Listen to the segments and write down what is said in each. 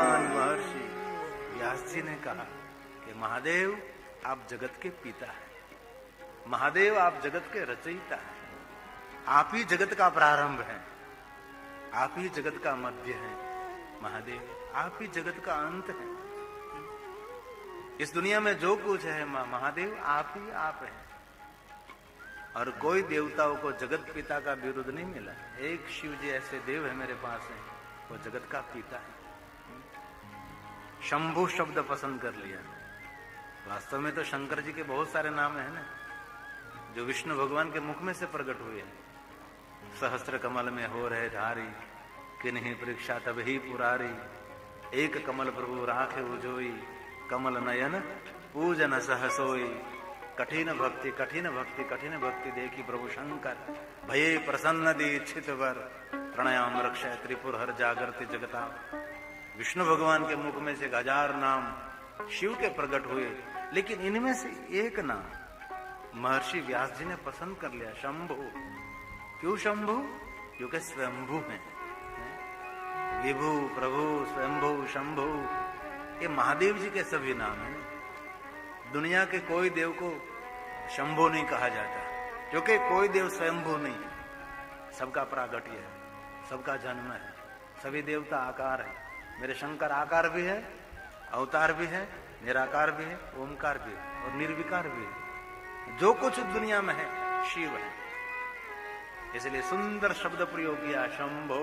भगवान महर्षि व्यास जी ने कहा कि महादेव आप जगत के पिता हैं, महादेव आप जगत के रचयिता हैं, आप ही जगत का प्रारंभ है, आप ही जगत का मध्य है। महादेव आप ही जगत का अंत है। इस दुनिया में जो कुछ है महादेव आप ही आप हैं। और कोई देवताओं को जगत पिता का विरुद्ध नहीं मिला। एक शिव जी ऐसे देव है मेरे पास है, वो जगत का पिता है। शंभु शब्द पसंद कर लिया। वास्तव में तो शंकर जी के बहुत सारे नाम है ना, जो विष्णु भगवान के मुख में से प्रकट हुए हैं। सहस्त्र कमल में हो रहे धारी, किन्हीं परीक्षा तब ही पुरारी, एक कमल प्रभु राखे उजोई, कमल नयन पूजन सहसोई। कठिन भक्ति कठिन भक्ति कठिन भक्ति देखी प्रभु शंकर, भये प्रसन्न दीक्षित वर, प्रणयाम रक्षय त्रिपुर हर जागृति जगता। विष्णु भगवान के मुख में से 1000 नाम शिव के प्रकट हुए, लेकिन इनमें से एक नाम महर्षि व्यास जी ने पसंद कर लिया, शंभु। क्यों शंभु? क्योंकि स्वयंभू है। विभु प्रभु स्वयंभू शंभु ये महादेव जी के सभी नाम हैं। दुनिया के कोई देव को शंभु नहीं कहा जाता, क्योंकि कोई देव स्वयंभू नहीं है। सबका प्रागट्य है, सबका जन्म है, सभी देवता आकार है। मेरे शंकर आकार भी है, अवतार भी है, निराकार भी है, ओमकार भी है और निर्विकार भी है। जो कुछ दुनिया में है शिव है। इसलिए सुंदर शब्द प्रयोग किया, शंभो।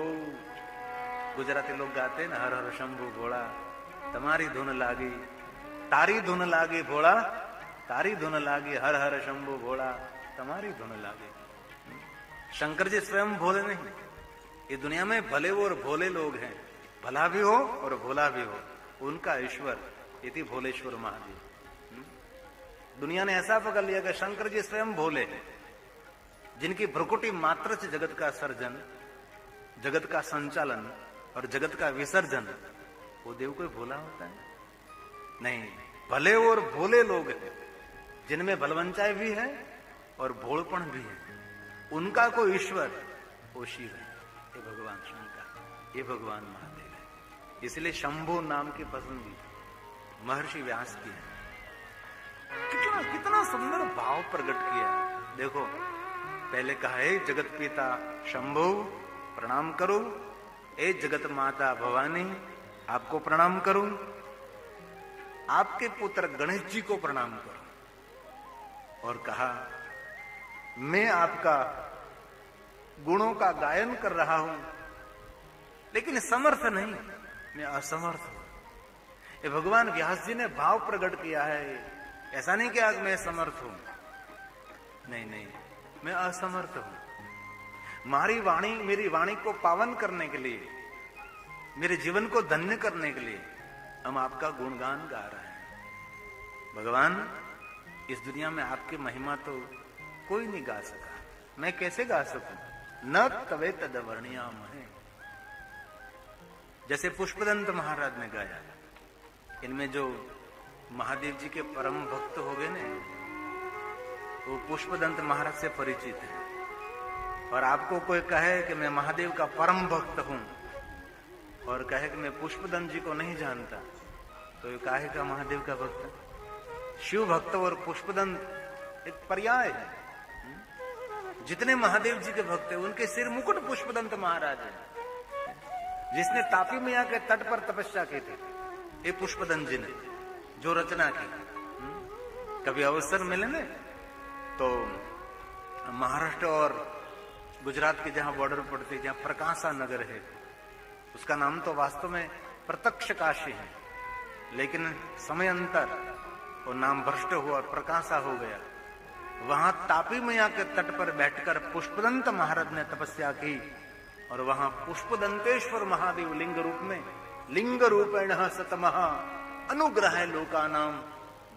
गुजराती लोग गाते हैं ना, हर हर शंभु भोला, तुम्हारी धुन लागी, तारी धुन लागी भोला, तारी धुन लागी, हर हर शंभु भोला, तुम्हारी धुन लागी। शंकर जी स्वयं भोले नहीं, ये दुनिया में भले और भोले लोग हैं, भला भी हो और भोला भी हो, उनका ईश्वर इति भोलेश्वर महादेव। दुनिया ने ऐसा पकड़ लिया कि शंकर जी स्वयं भोले हैं, जिनकी भ्रुकुटी मात्र से जगत का सर्जन, जगत का संचालन और जगत का विसर्जन, वो देव कोई भोला होता है? नहीं, भले और भोले लोग हैं, जिनमें बलवंचाई भी है और भोलपन भी है, उनका कोई ईश्वर वो शिव है, ये भगवान शंकर, ये भगवान महादेव है। इसलिए शंभु नाम की पसंद महर्षि व्यास की है। कितना कितना सुंदर भाव प्रकट किया है। देखो, पहले कहा है जगत पिता शंभु प्रणाम करो, ए जगत माता भवानी आपको प्रणाम करूं, आपके पुत्र गणेश जी को प्रणाम करूं। और कहा मैं आपका गुणों का गायन कर रहा हूं, लेकिन समर्थ नहीं, मैं असमर्थ हूं। ये भगवान व्यास जी ने भाव प्रकट किया है। ऐसा नहीं कि आज मैं समर्थ हूं, नहीं नहीं, मैं असमर्थ हूं। मेरी वाणी को पावन करने के लिए, मेरे जीवन को धन्य करने के लिए हम आपका गुणगान गा रहे हैं। भगवान, इस दुनिया में आपकी महिमा तो कोई नहीं गा सका, मैं कैसे गा सकूं? न तवे तद वर्णियाम है। जैसे पुष्पदंत महाराज ने गाया, इनमें जो महादेव जी के परम भक्त हो गए ने, वो पुष्पदंत महाराज से परिचित है। और आपको कोई कहे कि मैं महादेव का परम भक्त हूं और कहे कि मैं पुष्पदंत जी को नहीं जानता, तो ये काहे का महादेव का भक्त? शिव भक्त और पुष्पदंत एक पर्याय है। जितने महादेव जी के भक्त हैं, उनके सिर मुकुट पुष्पदंत महाराज है, जिसने तापी मैया के तट पर तपस्या की थी, ये पुष्पदंत जी ने जो रचना की। कभी अवसर मिले ना तो महाराष्ट्र और गुजरात के जहां बॉर्डर पड़ती है, जहां प्रकाशा नगर है, उसका नाम तो वास्तव में प्रत्यक्ष काशी है, लेकिन समय अंतर वो नाम भ्रष्ट हुआ और प्रकाशा हो गया। वहां तापी मैया के तट पर बैठकर पुष्पदंत महाराज ने तपस्या की, और वहां पुष्पदंतेश्वर महादेव लिंग रूप में, लिंग रूपेण सतमहा अनुग्रह लोकानाम,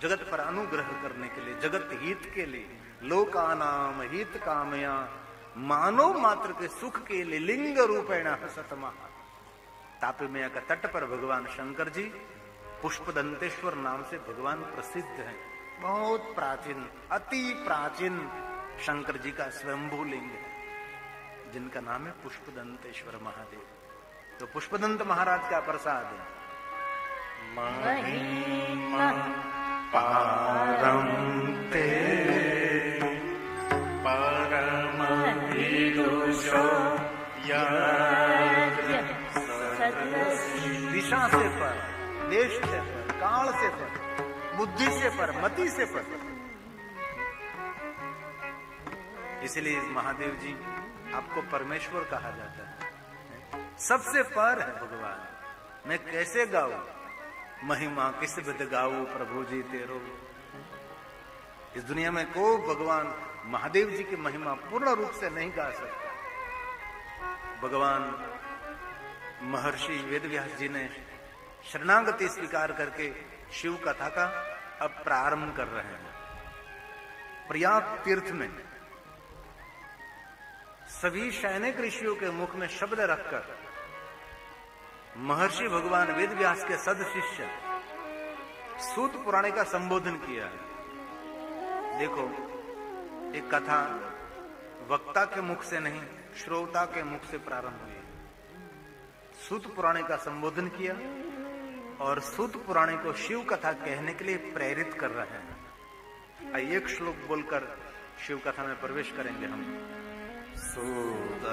जगत पर अनुग्रह करने के लिए, जगत हित के लिए, लोकानाम हित कामया, मानव मात्र के सुख के लिए लिंग रूपेण सतमहा। तापी मैया का तट पर भगवान शंकर जी पुष्पदंतेश्वर नाम से भगवान प्रसिद्ध हैं। बहुत प्राचीन, अति प्राचीन शंकर जी का स्वयंभू लिंग है, जिनका नाम है पुष्पदंतेश्वर महादेव। तो पुष्पदंत महाराज का प्रसाद है। महिमा पारम ते परम विदुषो दिशा से पर, देश से पर, काल से पर, बुद्धि से पर, मति से पर। इसलिए महादेव जी आपको परमेश्वर कहा जाता है, सबसे पर है भगवान। मैं कैसे गाऊं महिमा, किस विध गाऊं प्रभु जी तेरो। इस दुनिया में को भगवान महादेव जी की महिमा पूर्ण रूप से नहीं गा सकता। भगवान महर्षि वेदव्यास जी ने शरणागति स्वीकार करके शिव कथा का अब प्रारंभ कर रहे हैं। प्रयाग तीर्थ में सभी सैनिक ऋषियों के मुख में शब्द रखकर महर्षि भगवान वेदव्यास के सद शिष्य सूत पुराण का संबोधन किया। देखो, एक कथा वक्ता के मुख से नहीं, श्रोता के मुख से प्रारंभ हुई। सूत पुराण का संबोधन किया और सूत पुराण को शिव कथा कहने के लिए प्रेरित कर रहे हैं। आइए एक श्लोक बोलकर शिव कथा में प्रवेश करेंगे हम। सूत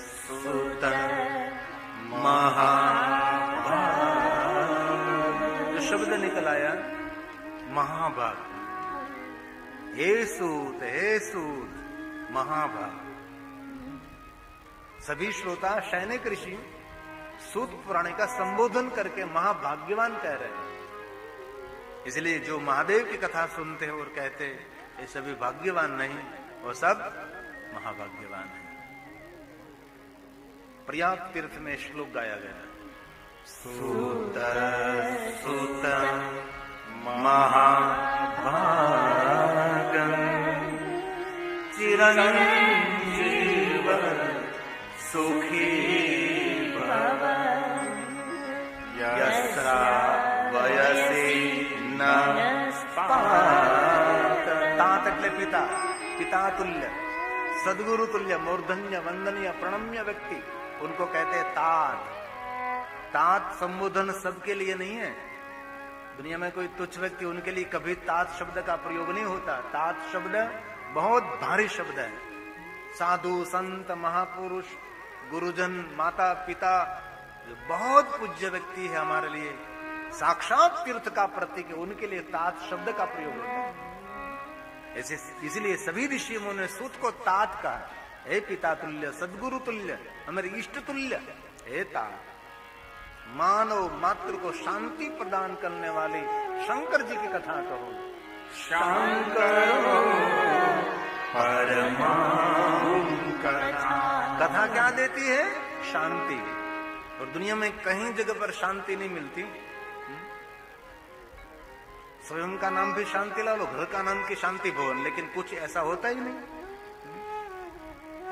सूत महाभाग, जो शब्द निकल आया महाभाग, हे सूत महाभाग। सभी श्रोता सैनिक ऋषि सूत पुराण का संबोधन करके महाभाग्यवान कह रहे हैं। इसलिए जो महादेव की कथा सुनते हैं और कहते ये सभी भाग्यवान नहीं, वो सब महाभाग्यवान है। प्रयाग तीर्थ में श्लोक गाया गया, सूत सूत महाभागं चिरंजीव सुखी भव यस्रावयसि न स्तात। तात એટલે पिता, पिता तुल्य, सदगुरु तुल्य, मूर्धन्य, वंदनीय, प्रणम्य व्यक्ति, उनको कहते हैं तात। तात संबोधन सबके लिए नहीं है। दुनिया में कोई तुच्छ व्यक्ति, उनके लिए कभी तात शब्द का प्रयोग नहीं होता। तात शब्द बहुत भारी शब्द है। साधु, संत, महापुरुष, गुरुजन, माता पिता, जो बहुत पूज्य व्यक्ति है हमारे लिए, साक्षात तीर्थ का प्रतीक है, उनके लिए तात शब्द का प्रयोग होता है। ऐसे इसलिए सभी ऋषियों ने सूत को तात कहा, हे पिता तुल्य, सदगुरु तुल्य, हमारे इष्ट तुल्य, हे तात। मानव मात्र को शांति प्रदान करने वाले शंकर जी की कथा कहो। शंकर कथा क्या देती है? शांति। और दुनिया में कहीं जगह पर शांति नहीं मिलती। स्वयं का नाम भी शांति ला लो, घर का नाम की शांति भवन, लेकिन कुछ ऐसा होता ही नहीं।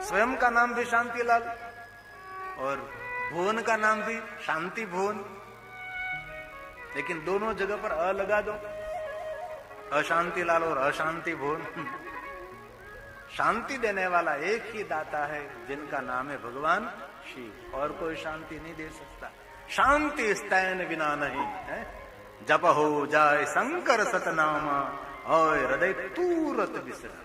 स्वयं का नाम भी शांति लाल और भुवन का नाम भी शांति भुवन, लेकिन दोनों जगह पर अ लगा दो, अशांति लाल और अशांति भुवन। शांति देने वाला एक ही दाता है, जिनका नाम है भगवान शिव, और कोई शांति नहीं दे सकता। शांति स्तैन बिना नहीं है, जप हो जाए शंकर सतनामा और हृदय तूरत विसरा।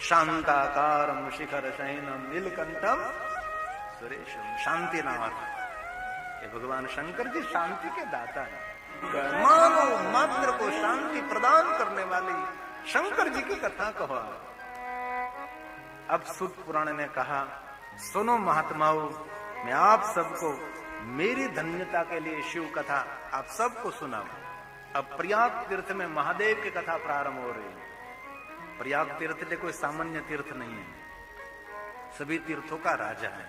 शांताकारम शिखर शयनम नीलकंठम सुरेशम। शांति नाम ये भगवान शंकर जी शांति के दाता है। मानव मात्र को शांति प्रदान करने वाले शंकर जी की कथा कहो। अब सूत पुराण ने कहा, सुनो महात्माओं, मैं आप सबको मेरी धन्यता के लिए शिव कथा आप सबको सुनाऊं। अब प्रयाग तीर्थ में महादेव की कथा प्रारंभ हो रही है। प्रयाग तीर्थ कोई सामान्य तीर्थ नहीं है, सभी तीर्थों का राजा है।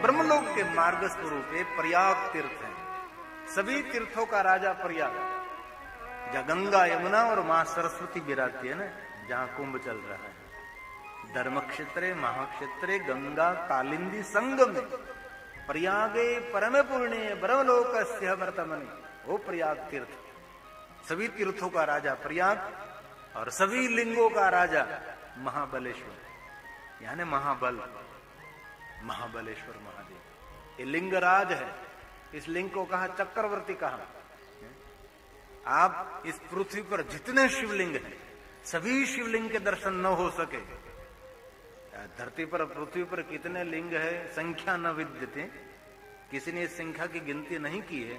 ब्रह्मलोक के मार्ग स्वरूप प्रयाग तीर्थ है। सभी तीर्थों का राजा प्रयाग, जहां गंगा यमुना और मां सरस्वती विराजती है ना, जहां कुंभ चल रहा है। धर्म क्षेत्रे महाक्षेत्रे गंगा कालिंदी संगम प्रयागे परम पुण्य ब्रह्मलोकस्य वर्तमनि। वो प्रयाग तीर्थ, सभी तीर्थों का राजा प्रयाग और सभी लिंगों का राजा महाबलेश्वर, यानी महाबल, महाबलेश्वर महादेव। ये लिंगराज है, इस लिंग को कहा चक्रवर्ती कहा। आप इस पृथ्वी पर जितने शिवलिंग हैं, सभी शिवलिंग के दर्शन न हो सके। धरती पर, पृथ्वी पर कितने लिंग है संख्या न विद्यते, किसी ने इस संख्या की गिनती नहीं की है,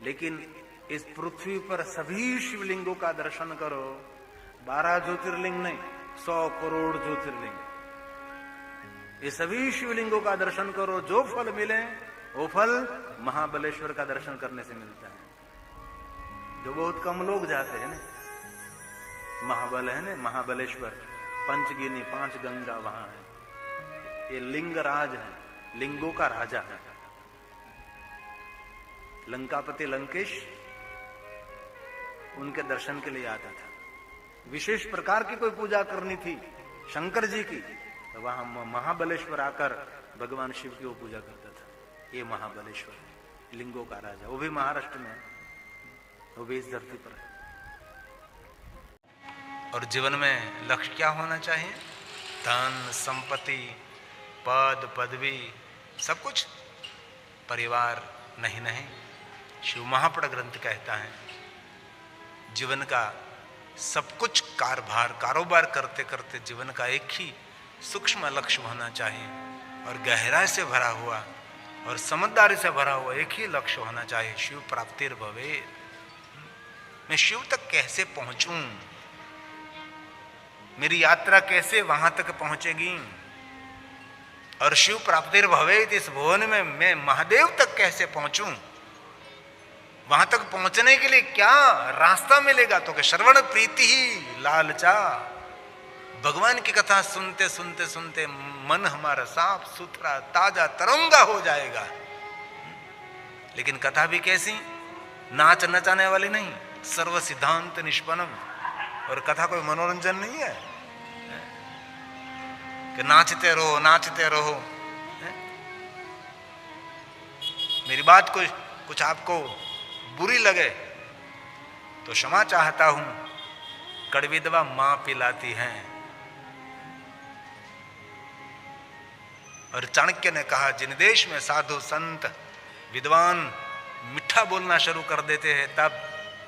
लेकिन इस पृथ्वी पर सभी शिवलिंगों का दर्शन करो। 12 ज्योतिर्लिंग नहीं, 100 करोड़ ज्योतिर्लिंग, ये सभी शिवलिंगों का दर्शन करो। जो फल मिले वो फल महाबलेश्वर का दर्शन करने से मिलता है, जो बहुत कम लोग जाते हैं ना। महाबल है ना, महाबलेश्वर, पंचगिनी, 5 गंगा वहां है। ये लिंगराज है, लिंगों का राजा है। लंकापति लंकेश उनके दर्शन के लिए आता था। विशेष प्रकार की कोई पूजा करनी थी शंकर जी की, तो वहां महाबलेश्वर आकर भगवान शिव की वो पूजा करता था। ये महाबलेश्वर है, लिंगों का राजा, वो भी महाराष्ट्र में है, वो भी इस धरती पर है। और जीवन में लक्ष्य क्या होना चाहिए? धन, संपत्ति, पद, पदवी, सब कुछ, परिवार नहीं। नहीं, शिव महापड़ ग्रंथ कहता है जीवन का सब कुछ कारोबार करते करते जीवन का एक ही सूक्ष्म लक्ष्य होना चाहिए, और गहराई से भरा हुआ और समझदारी से भरा हुआ एक ही लक्ष्य होना चाहिए, शिव प्राप्तिर भवे। मैं शिव तक कैसे पहुंचूं, मेरी यात्रा कैसे वहां तक पहुंचेगी, और शिव प्राप्तिर भवे, इस भुवन में मैं महादेव तक कैसे पहुंचूं, वहां तक पहुंचने के लिए क्या रास्ता मिलेगा? तो कि श्रवण प्रीति ही लालचा। भगवान की कथा सुनते सुनते सुनते मन हमारा साफ सुथरा ताजा तरंगा हो जाएगा। लेकिन कथा भी कैसी? नाच नचाने वाली नहीं, सर्व सिद्धांत निष्पन्नम। और कथा कोई मनोरंजन नहीं है कि नाचते रहो नाचते रहो। मेरी बात कुछ आपको बुरी लगे तो क्षमा चाहता हूं, कड़वी दवा मां पिलाती है। और चाणक्य ने कहा जिन देश में साधु संत विद्वान मीठा बोलना शुरू कर देते हैं तब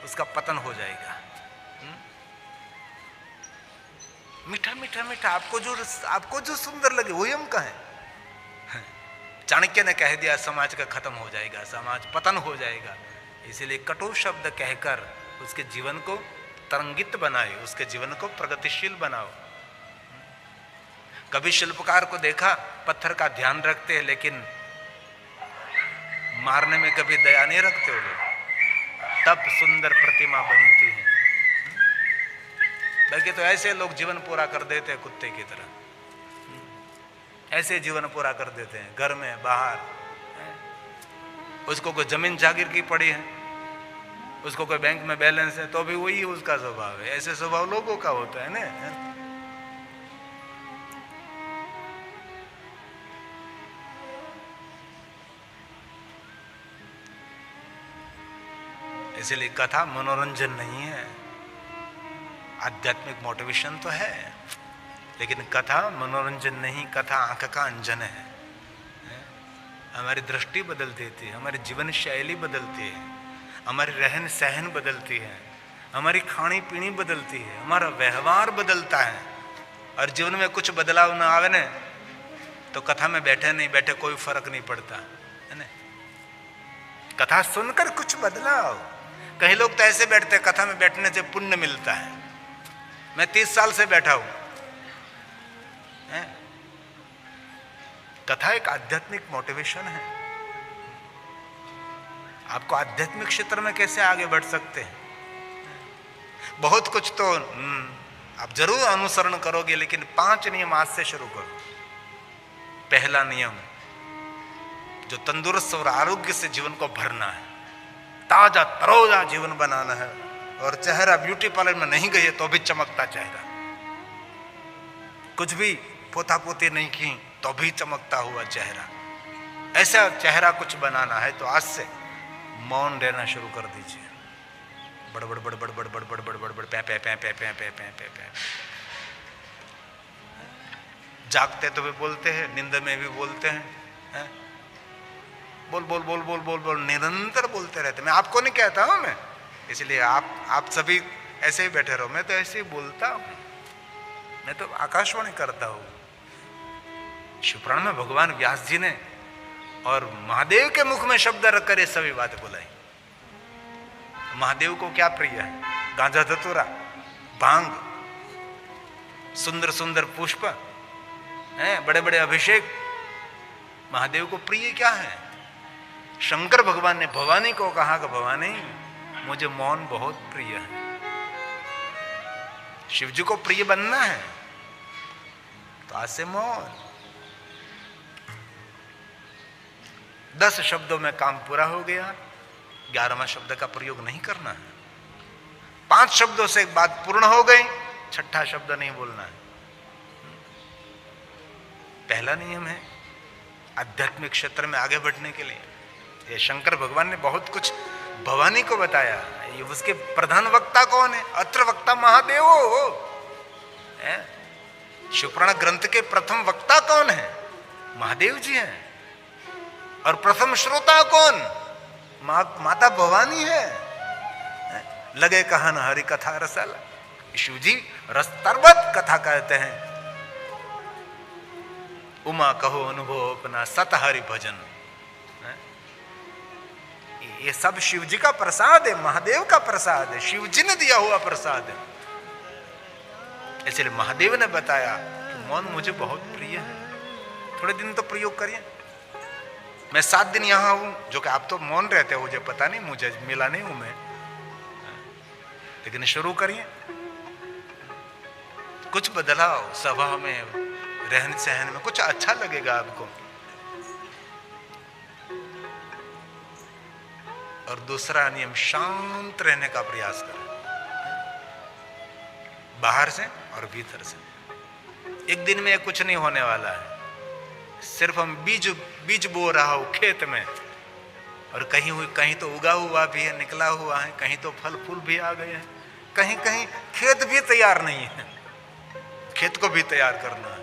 उसका पतन हो जाएगा। मीठा मीठा मीठा, आपको जो सुंदर लगे वही हम कहें। चाणक्य ने कह दिया समाज का खत्म हो जाएगा, समाज पतन हो जाएगा। इसलिए कटु शब्द कहकर उसके जीवन को तरंगित बनाए, उसके जीवन को प्रगतिशील बनाओ। कभी शिल्पकार को देखा पत्थर का ध्यान रखते हैं, लेकिन मारने में कभी दया नहीं रखते हो लोग, तब सुंदर प्रतिमा बनती है। बाकी तो ऐसे लोग जीवन पूरा कर देते हैं कुत्ते की तरह, ऐसे जीवन पूरा कर देते हैं घर में बाहर। उसको कोई जमीन जागीर की पड़ी है, उसको कोई बैंक में बैलेंस है, तो भी वही उसका स्वभाव है। ऐसे स्वभाव लोगों का होता है ना। इसलिए कथा मनोरंजन नहीं है, आध्यात्मिक मोटिवेशन तो है, लेकिन कथा मनोरंजन नहीं, कथा आंख का अंजन है। हमारी दृष्टि बदल देती है, हमारी जीवन शैली बदलती है, हमारी रहन सहन बदलती है, हमारी खानी पीनी बदलती है, हमारा व्यवहार बदलता है। और जीवन में कुछ बदलाव ना आवे ना तो कथा में बैठे नहीं बैठे कोई फर्क नहीं पड़ता है ना। कथा सुनकर कुछ बदलाव। कई लोग तो ऐसे बैठते हैं कथा में बैठने से पुण्य मिलता है। मैं 30 साल से बैठा हूं। कथा एक आध्यात्मिक मोटिवेशन है। आपको आध्यात्मिक क्षेत्र में कैसे आगे बढ़ सकते हैं? बहुत कुछ तो आप जरूर अनुसरण करोगे, लेकिन 5 नियम आज से शुरू करो। पहला नियम, जो तंदुरुस्त और आरोग्य से जीवन को भरना है, ताजा तरोजा जीवन बनाना है। और चेहरा ब्यूटी पार्लर में नहीं गई तो भी चमकता चेहरा, कुछ भी पोता पोती नहीं की तो भी चमकता हुआ चेहरा। ऐसा चेहरा कुछ बनाना है तो आज से मौन रहना शुरू कर दीजिए। बड़बड़ बड़बड़ बड़बड़ बड़बड़ बड़बड़ पे पे पे पे पे पे पे पे। जागते तो भी बोलते हैं, नींद में भी बोलते हैं, बोल बोल बोल बोल बोल बोल निरंतर बोलते रहते। मैं आपको नहीं कहता हूं मैं, इसलिए आप सभी ऐसे ही बैठे रहो, मैं तो ऐसे ही बोलता हूं, मैं तो आकाशवाणी करता हूं। शिवपुराण में भगवान व्यास जी ने और महादेव के मुख में शब्द रखकर ये सभी बातें बुलाई। महादेव को क्या प्रिय है? गांजा धतूरा, भांग, सुंदर सुंदर पुष्प हैं, बड़े बड़े अभिषेक। महादेव को प्रिय क्या है? शंकर भगवान ने भवानी को कहा कि भवानी मुझे मौन बहुत प्रिय है। शिव जी को प्रिय बनना है तो आज से मौन। 10 शब्दों में काम पूरा हो गया, 11वां शब्द का प्रयोग नहीं करना है। 5 शब्दों से एक बात पूर्ण हो गई, 6ठा शब्द नहीं बोलना है। पहला नियम है आध्यात्मिक क्षेत्र में आगे बढ़ने के लिए। ये शंकर भगवान ने बहुत कुछ भवानी को बताया। ये उसके प्रधान वक्ता कौन है? अत्र वक्ता महादेव हो। शिवपुराण ग्रंथ के प्रथम वक्ता कौन है? महादेव जी हैं। और प्रथम श्रोता कौन? माता भवानी है। लगे कहन हरि कथा रसाला, शिव जी रस तरबत कथा कहते हैं। उमा कहो अनुभव अपना सत हरि भजन, ये सब शिव जी का प्रसाद है, महादेव का प्रसाद है, शिव जी ने दिया हुआ प्रसाद है। इसलिए महादेव ने बताया कि मौन मुझे बहुत प्रिय है। थोड़े दिन तो प्रयोग करिए। मैं 7 दिन यहां हूं, जो कि आप तो मौन रहते हो, मुझे पता नहीं, मुझे मिला नहीं हूं मैं, लेकिन शुरू करिए। कुछ बदलाव स्वभाव में, रहन सहन में कुछ अच्छा लगेगा आपको। और दूसरा नियम, शांत रहने का प्रयास करें, बाहर से और भीतर से। एक दिन में कुछ नहीं होने वाला है। सिर्फ हम बीज बो रहा हो खेत में, और कहीं तो उगा हुआ भी है, निकला हुआ है, कहीं तो फल फूल भी आ गए हैं, कहीं कहीं खेत भी तैयार नहीं है, खेत को भी तैयार करना है।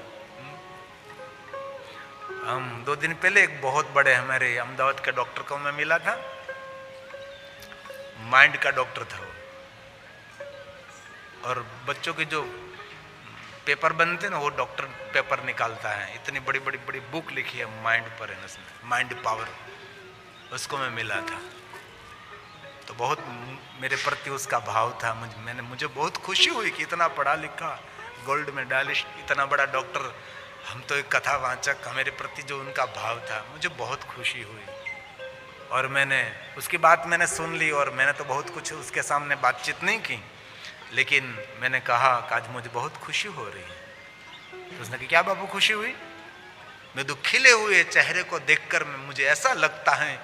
हम 2 दिन पहले एक बहुत बड़े हमारे अहमदाबाद के डॉक्टर को मैं मिला था। माइंड का डॉक्टर था वो, और बच्चों के जो पेपर बनते ना, वो डॉक्टर पेपर निकालता है। इतनी बड़ी बड़ी बड़ी बुक लिखी है माइंड पर है उसने, माइंड पावर। उसको मैं मिला था तो बहुत मेरे प्रति उसका भाव था। मुझे बहुत खुशी हुई कि इतना पढ़ा लिखा गोल्ड मेडलिस्ट, इतना बड़ा डॉक्टर, हम तो एक कथा वाचक, मेरे प्रति जो उनका भाव था, मुझे बहुत खुशी हुई। और मैंने उसकी बात मैंने सुन ली, और मैंने तो बहुत कुछ उसके सामने बातचीत नहीं की, लेकिन मैंने कहा कि आज मुझे बहुत खुशी हो रही है। तो उसने कहा क्या बाबू खुशी हुई? मैं तो खिले हुए चेहरे को देखकर मुझे ऐसा लगता है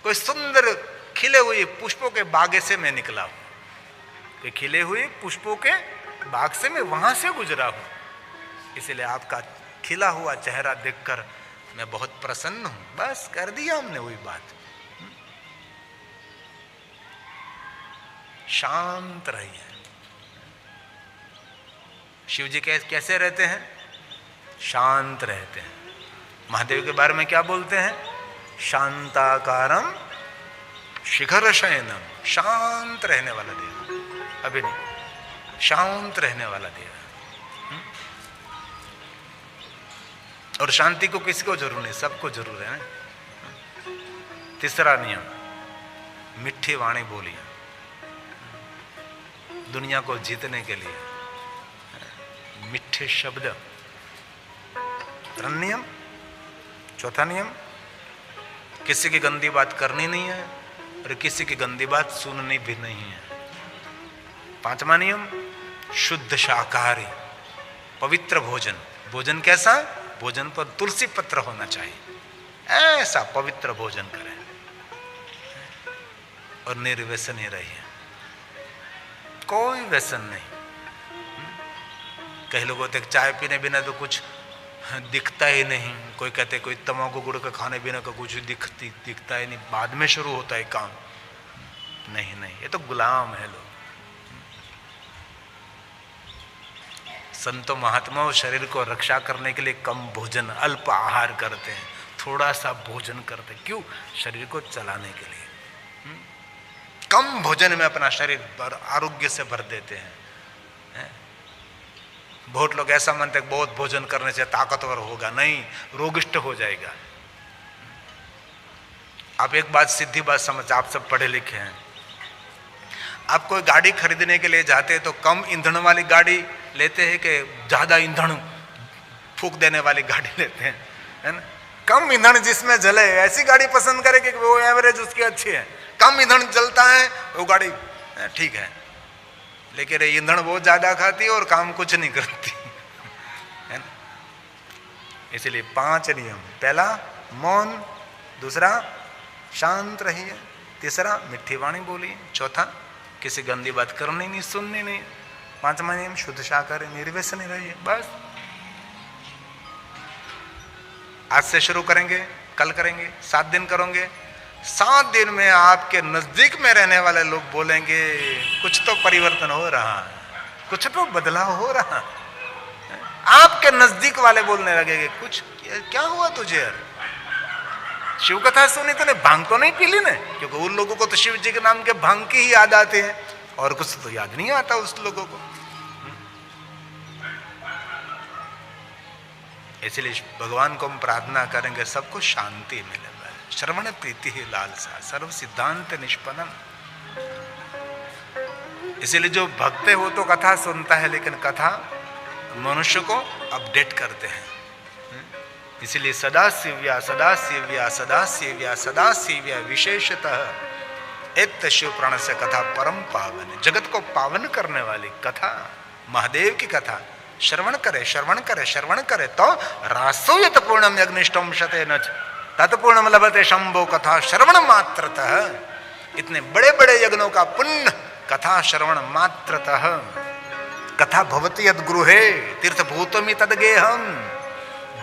कोई सुंदर खिले हुए पुष्पों के बाग से मैं निकला हूं, कि खिले हुए पुष्पों के बाग से मैं वहां से गुजरा हूं। इसलिए आपका खिला हुआ चेहरा देखकर मैं बहुत प्रसन्न हूं। बस कर दिया हमने वही बात। शांत रहिए। शिव जी कैसे रहते हैं? शांत रहते हैं। महादेव के बारे में क्या बोलते हैं? शांताकारम शिखर शयनम, शांत रहने वाला देव। अभी नहीं, शांत रहने वाला देव। और शांति को किसको जरूर नहीं, सबको जरूर है ना। तीसरा नियम, मिठी वाणी बोलिए दुनिया को जीतने के लिए, मिठे शब्द। 3 नियम। चौथा नियम, किसी की गंदी बात करनी नहीं है और किसी की गंदी बात सुननी भी नहीं है। 5वां नियम, शुद्ध शाकाहारी, पवित्र भोजन। भोजन कैसा? भोजन पर तुलसी पत्र होना चाहिए, ऐसा पवित्र भोजन करें। और निर्व्यसनी रहिए, कोई व्यसन नहीं। कई लोगों तक चाय पीने बिना तो कुछ दिखता ही नहीं। कोई कहते कोई तंबाकू गुड़ का खाने बिना का कुछ दिखता ही नहीं, बाद में शुरू होता है काम। नहीं नहीं, ये तो गुलाम है लोग। संतों महात्माओं शरीर को रक्षा करने के लिए कम भोजन, अल्प आहार करते हैं, थोड़ा सा भोजन करते, क्यों? शरीर को चलाने के लिए। कम भोजन में अपना शरीर आरोग्य से भर देते हैं। बहुत लोग ऐसा मानते हैं बहुत भोजन करने से ताकतवर होगा, नहीं, रोगिष्ट हो जाएगा। आप एक बात, सीधी बात समझ, आप सब पढ़े लिखे हैं, आप कोई गाड़ी खरीदने के लिए जाते हैं तो कम ईंधन वाली गाड़ी लेते हैं कि ज्यादा ईंधन फूंक देने वाली गाड़ी लेते हैं, है ना? कम ईंधन जिसमें जले ऐसी गाड़ी पसंद करें कि वो एवरेज उसकी अच्छी है। कम ईंधन जलता है वो गाड़ी ठीक है, लेकिन ईंधन बहुत ज्यादा खाती है और काम कुछ नहीं करती, है ना? इसलिए 5 नियम। पहला मौन, दूसरा शांत रहिए, तीसरा मीठी वाणी बोलिए, चौथा किसी गंदी बात करनी नहीं, सुननी नहीं, 5वां नियम शुद्ध शाकाहारी निर्व्यसनी रहिए। बस आज से शुरू करेंगे, कल करेंगे, 7 दिन करोगे, 7 दिन में आपके नजदीक में रहने वाले लोग बोलेंगे कुछ तो परिवर्तन हो रहा है, कुछ तो बदलाव हो रहा है। आपके नजदीक वाले बोलने लगेंगे कुछ क्या हुआ तुझे यार, शिव कथा सुनी तूने, भांग तो नहीं पी ली ना? क्योंकि उन लोगों को तो शिव जी के नाम के भांग की ही याद आते हैं और कुछ तो याद नहीं आता उस लोगों को। इसलिए भगवान को हम प्रार्थना करेंगे सबको शांति मिले, श्रवण प्रीति ही लालसा, सर्व सिद्धांत निष्पन्नम। इसलिए जो भक्त है वो तो कथा सुनता है, लेकिन कथा मनुष्य को अपडेट करते हैं। इसलिए सदा सेव्या सदा सेव्या सदा सेव्या सदा सेव्या विशेषतः एक शिव प्राण से कथा परम पावन, जगत को पावन करने वाली कथा, महादेव की कथा श्रवण करे श्रवण करे श्रवण करे तो रासो यत पूर्णम यज्ञनिष्ठम शतेन तत्पूर्णम लभते शंभो कथा श्रवण मात्रतः। इतने बड़े बड़े यज्ञों का पुण्य कथा श्रवण मात्रतः। कथा भवति यद गृहे तीर्थभूतमि तद्गेहम।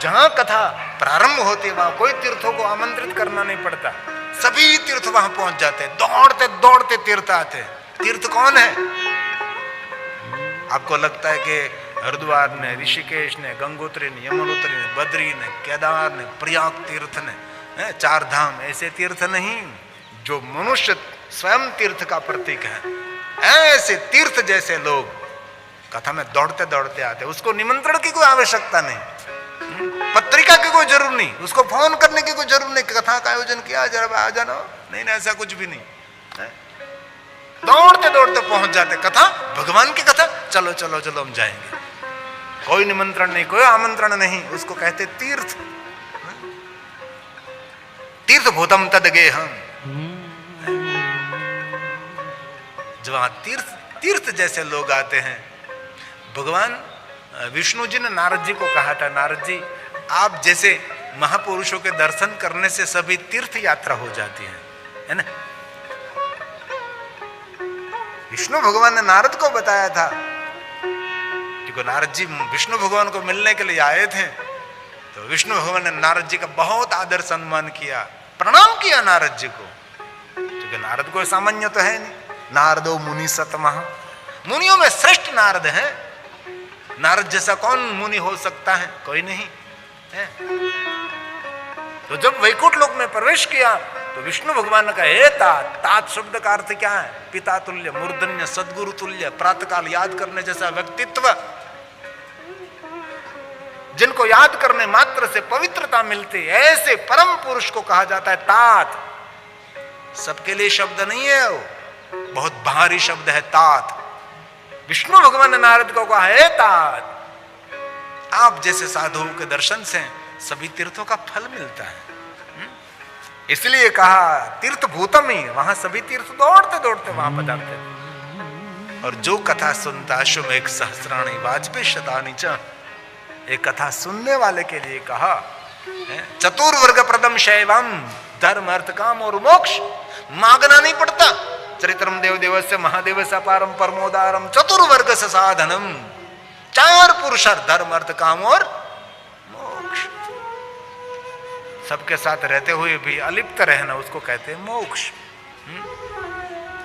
जहां कथा प्रारंभ होती है वहां कोई तीर्थों को आमंत्रित करना नहीं पड़ता, सभी तीर्थ वहां पहुंच जाते, दौड़ते दौड़ते तीर्थ आते। तीर्थ कौन है? आपको लगता है कि हरिद्वार ने, ऋषिकेश ने, गंगोत्री ने, यमुनोत्री ने, बद्री ने, केदार ने, प्रयाग तीर्थ ने, 4 धाम, ऐसे तीर्थ नहीं जो मनुष्य स्वयं तीर्थ का प्रतीक है। ऐसे तीर्थ जैसे लोग कथा में दौड़ते दौड़ते आते, उसको निमंत्रण की कोई आवश्यकता नहीं, पत्रिका की कोई जरूर नहीं, उसको फोन करने की कोई जरूर नहीं, कथा का आयोजन किया जरा आ जाना, नहीं ना, ऐसा कुछ भी नहीं है। दौड़ते दौड़ते पहुंच जाते, कथा भगवान की कथा, चलो चलो चलो हम जाएंगे, कोई निमंत्रण नहीं, कोई आमंत्रण नहीं, उसको कहते तीर्थ। तीर्थ भूतम तद्गेहम। जब वहां तीर्थ जैसे लोग आते हैं, भगवान विष्णु जी ने नारद जी को कहा था, नारद जी आप जैसे महापुरुषों के दर्शन करने से सभी तीर्थ यात्रा हो जाती है ना? विष्णु भगवान ने नारद को बताया था, क्योंकि नारद जी विष्णु भगवान को मिलने के लिए आए थे, तो विष्णु भगवान ने नारद जी का बहुत आदर सम्मान किया, प्रणाम किया नारद जी को, क्योंकि नारद को सामान्य तो है नहीं, नारदो मुनि सतमः, मुनियों में श्रेष्ठ नारद है। नारद जैसा कौन मुनि हो सकता है? कोई नहीं है। तो जब वैकुंठ लोक में प्रवेश किया तो विष्णु भगवान ने कहा, हे तात, तात शब्द का अर्थ क्या है? पिता तुल्य, मूर्धन्य, सद्गुरु तुल्य, प्रातःकाल याद करने जैसा व्यक्तित्व, जिनको याद करने मात्र से पवित्रता मिलती, ऐसे परम पुरुष को कहा जाता है तात। सबके लिए शब्द नहीं है वो, बहुत भारी शब्द है तात। विष्णु भगवान ने नारद को कहा, हे तात, आप जैसे साधुओं के दर्शन से सभी तीर्थों का फल मिलता है। इसलिए कहा तीर्थ भूतम ही, वहां सभी तीर्थ दौड़ते दौड़ते वहां पधारते। और जो कथा सुनता अश्वमेघ सहस्राणि वाजपेयी शतानि च, एक कथा सुनने वाले के लिए कहा चतुर्वर्ग प्रदम शैवम, धर्म अर्थ काम और मोक्ष, मांगना नहीं पड़ता। चरित्रम देवदेवस्य महादेवस्य अपारम परमोदारम चतुर्वर्ग से साधनम, 4 पुरुषार्थ, धर्म अर्थ काम और मोक्ष। सबके साथ रहते हुए भी अलिप्त रहना, उसको कहते हैं मोक्ष।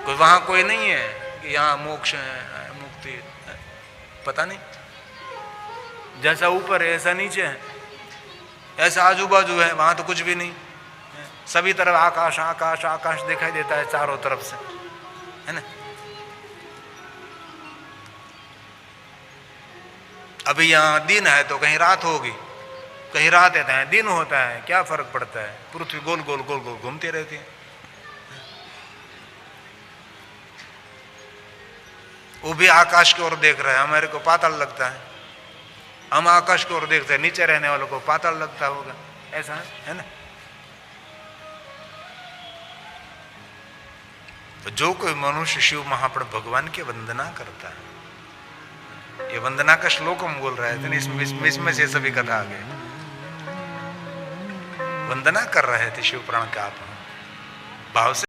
कोई वहां कोई नहीं है कि यहाँ मोक्ष है, मुक्ति है, पता नहीं, जैसा ऊपर है ऐसा नीचे है। ऐसा आजू बाजू है, वहां तो कुछ भी नहीं, सभी तरफ आकाश आकाश आकाश दिखाई देता है चारों तरफ से, है ना। अभी यहाँ दिन है तो कहीं रात होगी, कहीं रात रहता है दिन होता है, क्या फर्क पड़ता है, पृथ्वी गोल गोल गोल गोल घूमती रहती है। वो भी आकाश की ओर देख रहा है, हमारे को पाताल लगता है, हम आकाश की ओर देखते हैं, नीचे रहने वालों को पाताल लगता होगा, ऐसा है ना। तो जो कोई मनुष्य शिव महाप्रभु भगवान की वंदना करता है, ये वंदना का श्लोक हम बोल रहे थे, इसमें से सभी कथा आ गए। वंदना कर रहे थे शिव प्राण का आप भाव से।